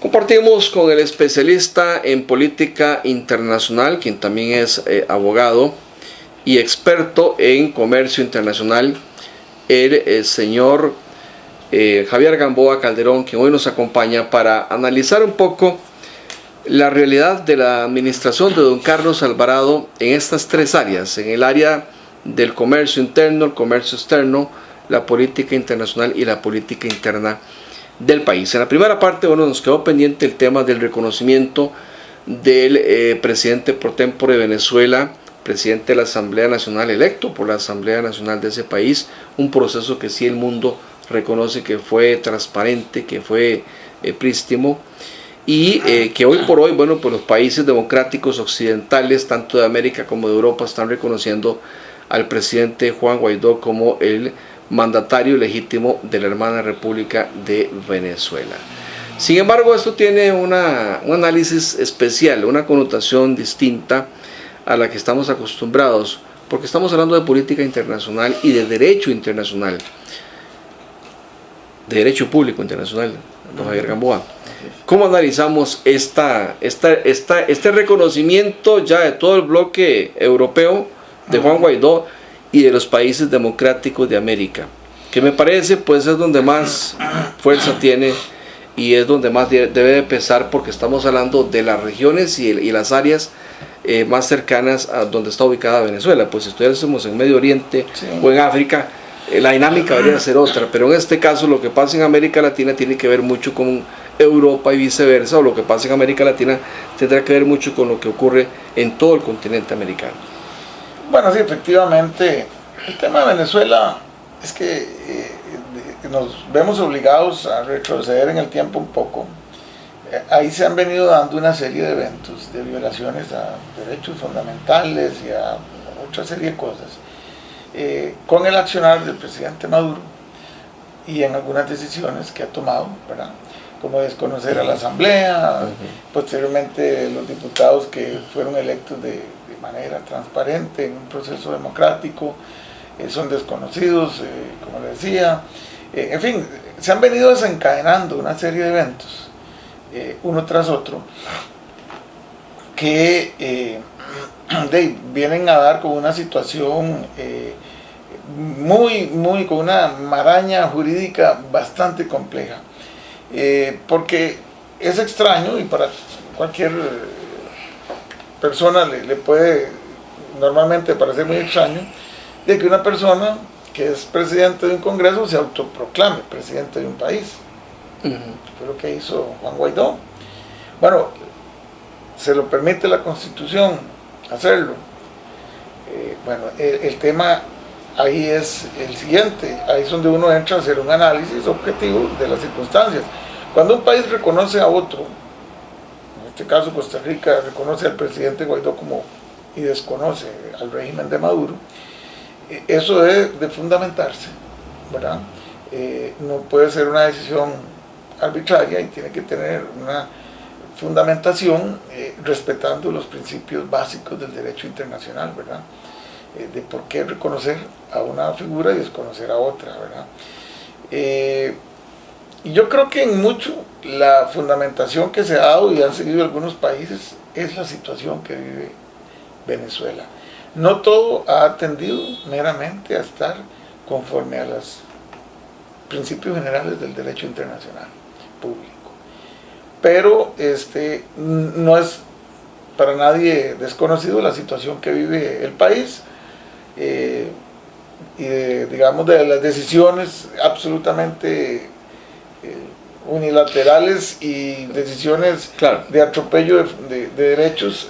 Compartimos con el especialista en política internacional, quien también es abogado y experto en comercio internacional, el señor Javier Gamboa Calderón, quien hoy nos acompaña para analizar un poco la realidad de la administración de don Carlos Alvarado en estas tres áreas, en el área del comercio interno, el comercio externo, la política internacional y la política interna del país. En la primera parte, nos quedó pendiente el tema del reconocimiento del presidente pro tempore de Venezuela, presidente de la Asamblea Nacional, electo por la Asamblea Nacional de ese país, un proceso que sí el mundo reconoce que fue transparente, que fue prístimo, y que hoy por hoy, pues los países democráticos occidentales, tanto de América como de Europa, están reconociendo al presidente Juan Guaidó como el mandatario legítimo de la hermana República de Venezuela. Sin embargo, esto tiene un análisis especial, una connotación distinta a la que estamos acostumbrados, porque estamos hablando de política internacional y de derecho internacional, de derecho público internacional, don Javier Gamboa. ¿Cómo analizamos este reconocimiento ya de todo el bloque europeo de Juan Guaidó y de los países democráticos de América, que me parece pues es donde más fuerza tiene y es donde más debe de pesar, porque estamos hablando de las regiones y las áreas más cercanas a donde está ubicada Venezuela? Pues si estuviésemos en Medio Oriente o en África, la dinámica debería ser otra, pero en este caso lo que pasa en América Latina tiene que ver mucho con Europa y viceversa, o lo que pasa en América Latina tendrá que ver mucho con lo que ocurre en todo el continente americano. Bueno, sí, efectivamente, el tema de Venezuela es que nos vemos obligados a retroceder en el tiempo un poco. Ahí se han venido dando una serie de eventos de violaciones a derechos fundamentales y a otra serie de cosas, con el accionar del presidente Maduro y en algunas decisiones que ha tomado, ¿verdad?, como desconocer a la Asamblea, posteriormente los diputados que fueron electos de manera transparente en un proceso democrático son desconocidos, como le decía. En fin, se han venido desencadenando una serie de eventos, uno tras otro, que vienen a dar con una situación con una maraña jurídica bastante compleja, porque es extraño, y para cualquier persona le puede normalmente parecer muy extraño, de que una persona que es presidente de un congreso se autoproclame presidente de un país. Fue lo que hizo Juan Guaidó. Bueno, se lo permite la Constitución hacerlo. Bueno, el tema ahí es el siguiente, ahí es donde uno entra a hacer un análisis objetivo de las circunstancias. Cuando un país reconoce a otro, en este caso Costa Rica reconoce al presidente Guaidó y desconoce al régimen de Maduro, eso debe de fundamentarse, ¿verdad? No puede ser una decisión arbitraria y tiene que tener una fundamentación respetando los principios básicos del derecho internacional, ¿verdad? De por qué reconocer a una figura y desconocer a otra, ¿verdad? Y yo creo que en mucho la fundamentación que se ha dado y han seguido algunos países es la situación que vive Venezuela. No todo ha atendido meramente a estar conforme a los principios generales del derecho internacional público, pero no es para nadie desconocido la situación que vive el país, y de las decisiones absolutamente unilaterales y decisiones de atropello de derechos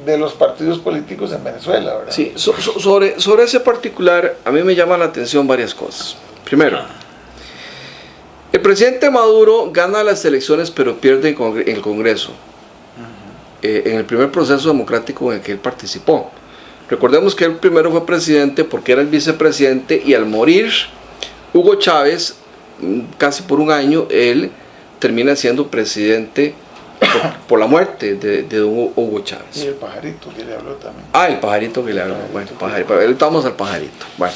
de los partidos políticos en Venezuela, ¿verdad? Sí, sobre ese particular a mí me llama la atención varias cosas. Primero, el presidente Maduro gana las elecciones pero pierde en el Congreso, en el primer proceso democrático en el que él participó. Recordemos que él primero fue presidente porque era el vicepresidente, y al morir Hugo Chávez, casi por un año, él termina siendo presidente por la muerte de Hugo Chávez. Y el pajarito que le habló también. El pajarito que le habló. Bueno, pajarito. Estamos al pajarito. Bueno,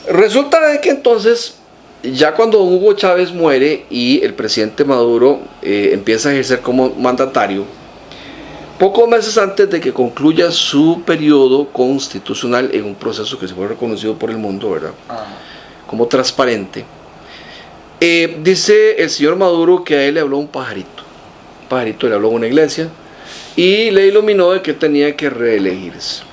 resulta de que entonces ya cuando Hugo Chávez muere y el presidente Maduro empieza a ejercer como mandatario, pocos meses antes de que concluya su periodo constitucional en un proceso que se fue reconocido por el mundo, ¿verdad? Como transparente, dice el señor Maduro que a él le habló un pajarito. Un pajarito le habló en una iglesia y le iluminó de que tenía que reelegirse.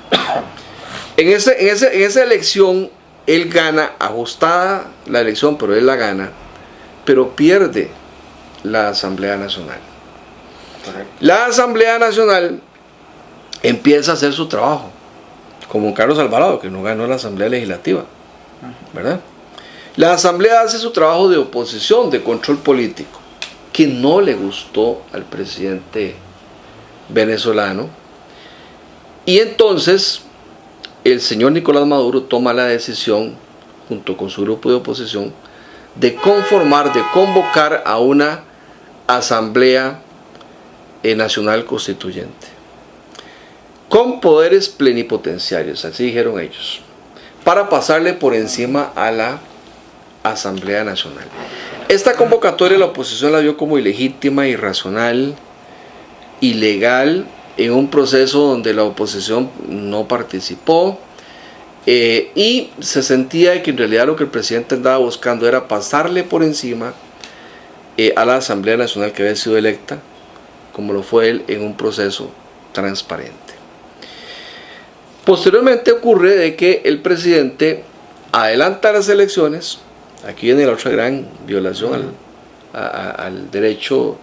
En esa elección, él gana, ajustada la elección, pero él la gana, pero pierde la Asamblea Nacional. Correcto. La Asamblea Nacional empieza a hacer su trabajo, como Carlos Alvarado, que no ganó la Asamblea Legislativa, ¿verdad? La Asamblea hace su trabajo de oposición, de control político, que no le gustó al presidente venezolano, y entonces el señor Nicolás Maduro toma la decisión, junto con su grupo de oposición, de convocar a una Asamblea Nacional Constituyente, con poderes plenipotenciarios, así dijeron ellos, para pasarle por encima a la Asamblea Nacional. Esta convocatoria la oposición la vio como ilegítima, irracional, ilegal, en un proceso donde la oposición no participó, y se sentía que en realidad lo que el presidente andaba buscando era pasarle por encima a la Asamblea Nacional que había sido electa, como lo fue él, en un proceso transparente. Posteriormente ocurre de que el presidente adelanta las elecciones. Aquí viene la otra gran violación al derecho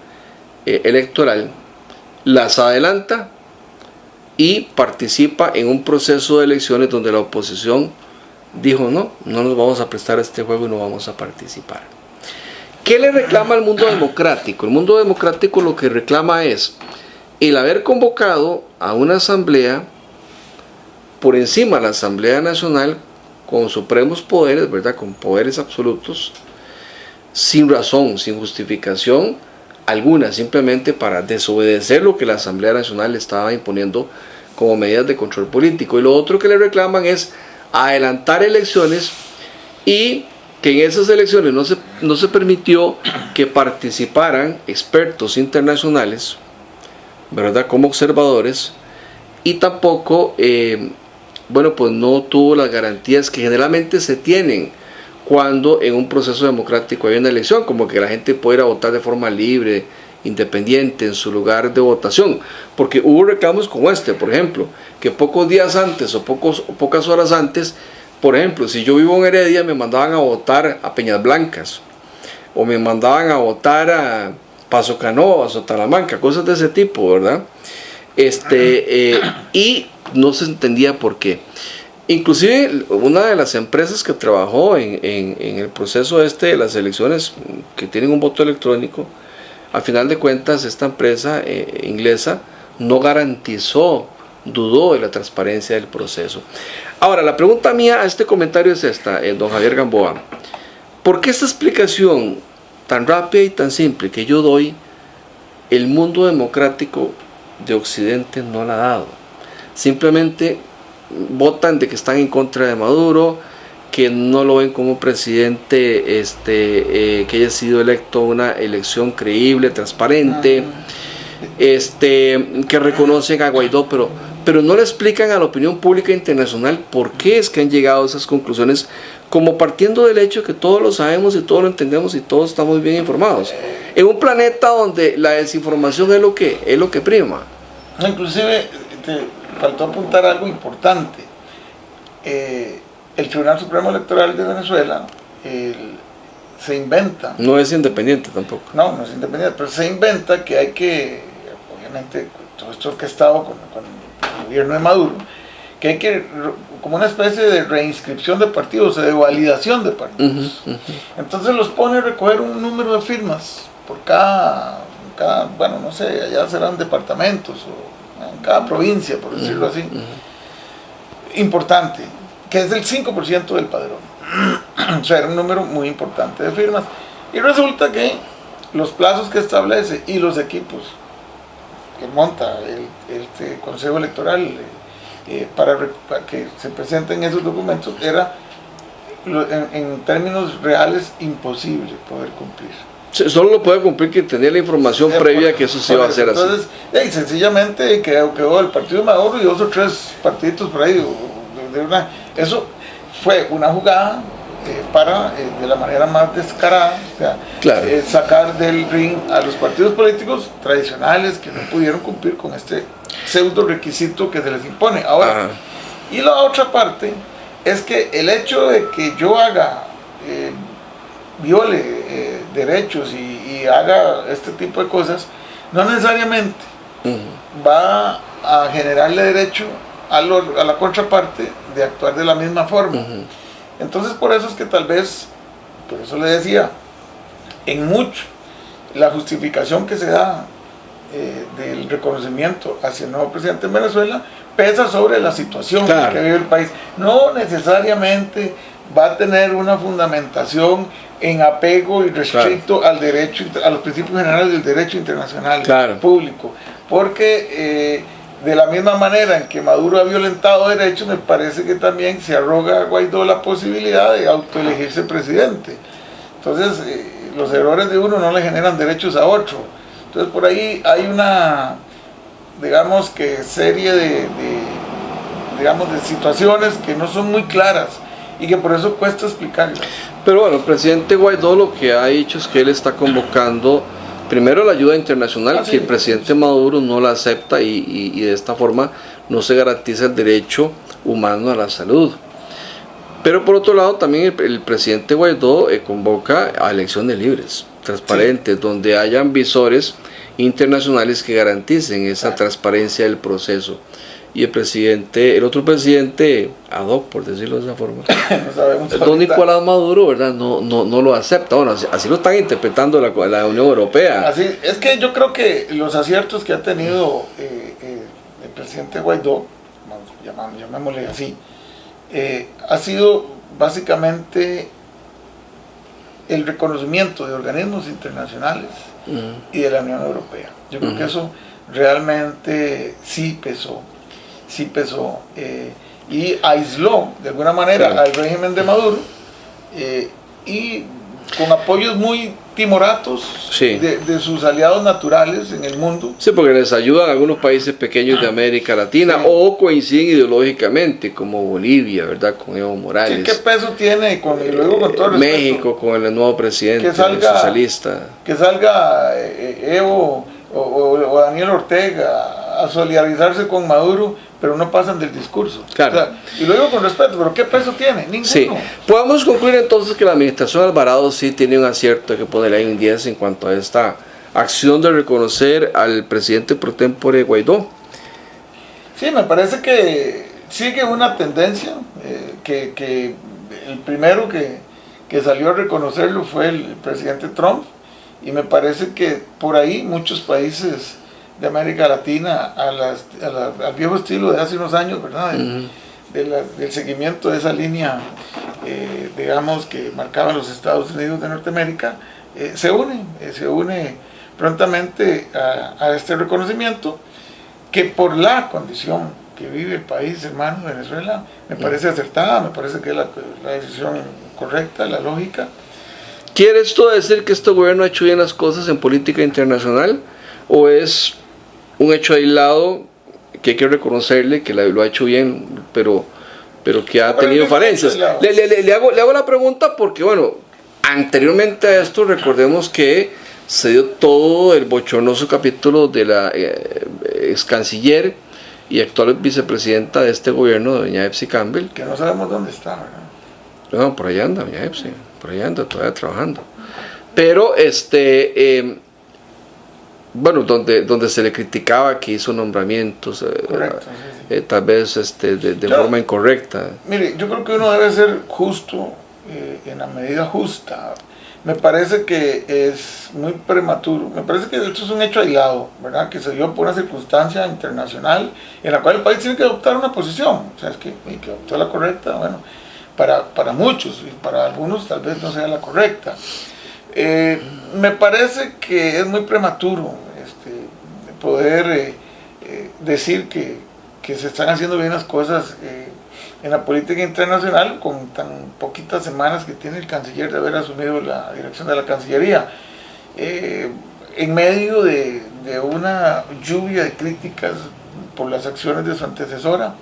electoral. Las adelanta y participa en un proceso de elecciones donde la oposición dijo no nos vamos a prestar a este juego y no vamos a participar. ¿Qué le reclama al mundo democrático? El mundo democrático lo que reclama es el haber convocado a una asamblea por encima de la Asamblea Nacional con supremos poderes, ¿verdad? Con poderes absolutos, sin razón, sin justificación alguna, simplemente para desobedecer lo que la Asamblea Nacional estaba imponiendo como medidas de control político. Y lo otro que le reclaman es adelantar elecciones, y que en esas elecciones no se permitió que participaran expertos internacionales, ¿verdad? Como observadores, y tampoco pues no tuvo las garantías que generalmente se tienen cuando en un proceso democrático hay una elección, como que la gente pueda votar de forma libre, independiente, en su lugar de votación, porque hubo reclamos como este, por ejemplo, que pocos días antes o pocas horas antes, por ejemplo, si yo vivo en Heredia, me mandaban a votar a Peñas Blancas, o me mandaban a votar a Paso Canoas o Talamanca, cosas de ese tipo, ¿verdad? Y no se entendía por qué. Inclusive una de las empresas que trabajó en el proceso de las elecciones que tienen un voto electrónico, al final de cuentas esta empresa inglesa no garantizó, dudó de la transparencia del proceso. Ahora, la pregunta mía a este comentario es esta, don Javier Gamboa. ¿Por qué esta explicación tan rápida y tan simple que yo doy, el mundo democrático de Occidente no la ha dado? Simplemente votan de que están en contra de Maduro, que no lo ven como presidente, que haya sido electo una elección creíble, transparente, que reconocen a Guaidó, pero no le explican a la opinión pública internacional por qué es que han llegado a esas conclusiones, como partiendo del hecho que todos lo sabemos y todos lo entendemos y todos estamos bien informados, en un planeta donde la desinformación es lo que prima. Inclusive te faltó apuntar algo importante. El Tribunal Supremo Electoral de Venezuela se inventa. No es independiente tampoco. No es independiente, pero se inventa que hay que, obviamente, todo esto que estaba con el gobierno de Maduro, que hay que, como una especie de reinscripción de partidos, de validación de partidos. Entonces los pone a recoger un número de firmas por cada, bueno, no sé, allá serán departamentos o en cada provincia, por decirlo así. Importante, que es del 5% del padrón. O sea, era un número muy importante de firmas. Y resulta que los plazos que establece y los equipos que monta el Consejo Electoral para que se presenten esos documentos era en términos reales imposible poder cumplir. Solo lo puede cumplir quien tenía la información previa que eso se iba a hacer así. Entonces, sencillamente quedó el partido de Maduro y 2 o 3 partiditos por ahí. Eso fue una jugada para, de la manera más descarada, o sea, claro, sacar del ring a los partidos políticos tradicionales que no pudieron cumplir con este pseudo requisito que se les impone. Ahora, y la otra parte es que el hecho de que yo viole derechos y haga este tipo de cosas, no necesariamente va a generarle derecho a la contraparte de actuar de la misma forma. Entonces, por eso es que tal vez, por eso le decía, en mucho, la justificación que se da del reconocimiento hacia el nuevo presidente de Venezuela pesa sobre la situación que vive el país. No necesariamente va a tener una fundamentación en apego y restricto al derecho, a los principios generales del derecho internacional público, porque de la misma manera en que Maduro ha violentado derechos, me parece que también se arroga a Guaidó la posibilidad de autoelegirse presidente. Entonces, los errores de uno no le generan derechos a otro. Entonces, por ahí hay una, digamos que serie de situaciones que no son muy claras y que por eso cuesta explicarlas. Pero bueno, el presidente Guaidó lo que ha dicho es que él está convocando primero la ayuda internacional, que el presidente Maduro no la acepta y de esta forma no se garantiza el derecho humano a la salud. Pero por otro lado también el presidente Guaidó convoca a elecciones libres, transparentes, donde hayan visores internacionales que garanticen esa transparencia del proceso. Y el otro presidente, ad hoc, por decirlo de esa forma, don Nicolás Maduro, ¿verdad? No lo acepta. Bueno, así lo están interpretando la Unión Europea. Así, es que yo creo que los aciertos que ha tenido el presidente Guaidó, llamémosle así, ha sido básicamente el reconocimiento de organismos internacionales y de la Unión Europea. Yo creo que eso realmente sí pesó y aisló de alguna manera al régimen de Maduro y con apoyos muy timoratos de sus aliados naturales en el mundo. Sí, porque les ayudan a algunos países pequeños de América Latina o coinciden ideológicamente, como Bolivia, ¿verdad? Con Evo Morales. Sí, ¿qué peso tiene, y lo digo con todo respeto, México con el nuevo presidente socialista? Que salga Evo o Daniel Ortega a solidarizarse con Maduro, pero no pasan del discurso. Claro. O sea, y lo digo con respeto, pero ¿qué peso tiene? Ninguno. Sí. Podemos concluir entonces que la administración Alvarado sí tiene un acierto, hay que ponerle ahí un 10 en cuanto a esta acción de reconocer al presidente pro tempore Guaidó. Sí, me parece que sigue una tendencia, que el primero que salió a reconocerlo fue el presidente Trump, y me parece que por ahí muchos países de América Latina, al viejo estilo de hace unos años, ¿verdad? Del seguimiento de esa línea, digamos, que marcaban los Estados Unidos de Norteamérica, se une prontamente a este reconocimiento, que por la condición que vive el país hermano Venezuela, me parece acertada, me parece que es la decisión correcta, la lógica. ¿Quiere esto decir que este gobierno ha hecho bien las cosas en política internacional? ¿O es un hecho aislado que hay que reconocerle que lo ha hecho bien, pero que ha tenido falencias? Le hago la pregunta porque, bueno, anteriormente a esto recordemos que se dio todo el bochornoso capítulo de la ex canciller y actual vicepresidenta de este gobierno, doña Epsi Campbell. Que no sabemos dónde está, ¿verdad? No, por allá anda doña Epsi, por allá anda todavía trabajando. Pero bueno, donde se le criticaba que hizo nombramientos tal vez de forma incorrecta. Mire, yo creo que uno debe ser justo en la medida justa. Me parece que es muy prematuro, me parece que esto es un hecho aislado, ¿verdad? Que se dio por una circunstancia internacional en la cual el país tiene que adoptar una posición, o sea, es que adoptó la correcta, bueno, para muchos y para algunos tal vez no sea la correcta. Me parece que es muy prematuro poder decir que se están haciendo bien las cosas en la política internacional con tan poquitas semanas que tiene el canciller de haber asumido la dirección de la Cancillería. En medio de una lluvia de críticas por las acciones de su antecesora,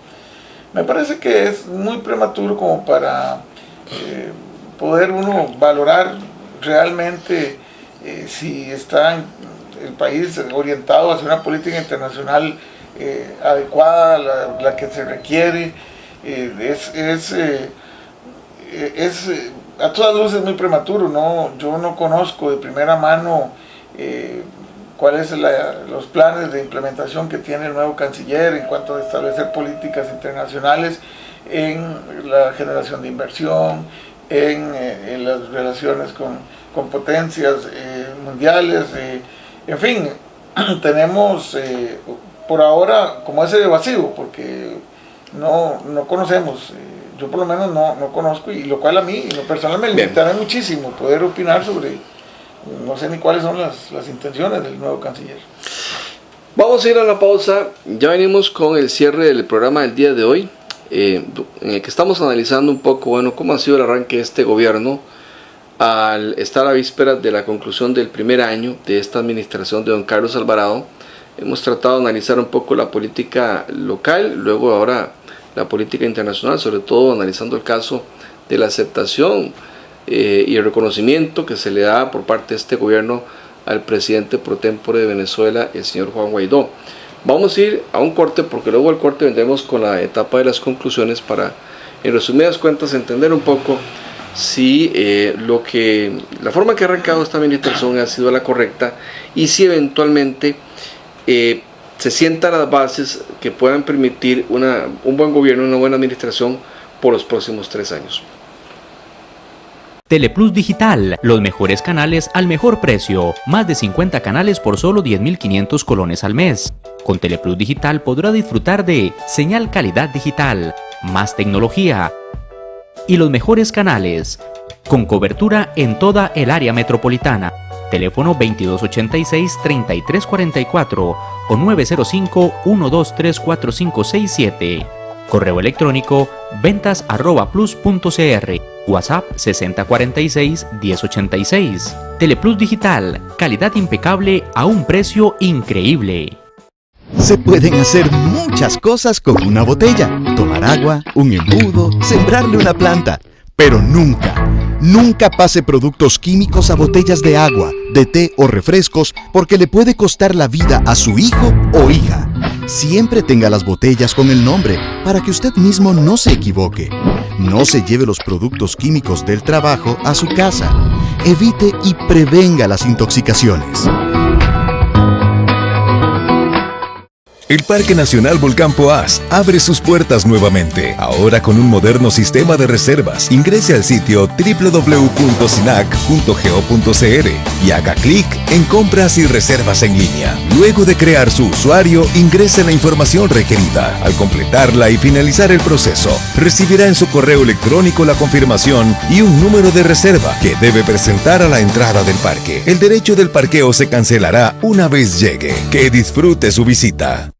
me parece que es muy prematuro como para poder uno valorar realmente si está el país orientado hacia una política internacional adecuada, la que se requiere. A todas luces muy prematuro, ¿no? Yo no conozco de primera mano cuáles son los planes de implementación que tiene el nuevo canciller en cuanto a establecer políticas internacionales en la generación de inversión, en las relaciones con potencias mundiales, en fin, tenemos por ahora como ese vacío, porque no conocemos, yo por lo menos no conozco, y lo cual a mí, en lo personal, me limitará muchísimo poder opinar sobre, no sé ni cuáles son las intenciones del nuevo canciller. Vamos a ir a la pausa, ya venimos con el cierre del programa del día de hoy, en el que estamos analizando un poco, bueno, cómo ha sido el arranque de este gobierno al estar a vísperas de la conclusión del primer año de esta administración de don Carlos Alvarado. Hemos tratado de analizar un poco la política local, luego ahora la política internacional, sobre todo analizando el caso de la aceptación y el reconocimiento que se le da por parte de este gobierno al presidente pro tempore de Venezuela, el señor Juan Guaidó. Vamos a ir a un corte, porque luego al corte vendremos con la etapa de las conclusiones para, en resumidas cuentas, entender un poco si la forma que ha arrancado esta administración ha sido la correcta y si eventualmente se sientan las bases que puedan permitir un buen gobierno, una buena administración por los próximos 3 años. Teleplus Digital, los mejores canales al mejor precio, más de 50 canales por solo 10.500 colones al mes. Con Teleplus Digital podrá disfrutar de señal calidad digital, más tecnología y los mejores canales, con cobertura en toda el área metropolitana. Teléfono 2286-3344 o 905-1234567. Correo electrónico ventas@plus.cr. WhatsApp 6046-1086. Teleplus Digital, calidad impecable a un precio increíble. Se pueden hacer muchas cosas con una botella. Tomar agua, un embudo, sembrarle una planta. Pero nunca pase productos químicos a botellas de agua, de té o refrescos porque le puede costar la vida a su hijo o hija. Siempre tenga las botellas con el nombre para que usted mismo no se equivoque. No se lleve los productos químicos del trabajo a su casa. Evite y prevenga las intoxicaciones. El Parque Nacional Volcán Poás abre sus puertas nuevamente, ahora con un moderno sistema de reservas. Ingrese al sitio www.sinac.go.cr y haga clic en Compras y Reservas en línea. Luego de crear su usuario, ingrese la información requerida. Al completarla y finalizar el proceso, recibirá en su correo electrónico la confirmación y un número de reserva que debe presentar a la entrada del parque. El derecho del parqueo se cancelará una vez llegue. Que disfrute su visita.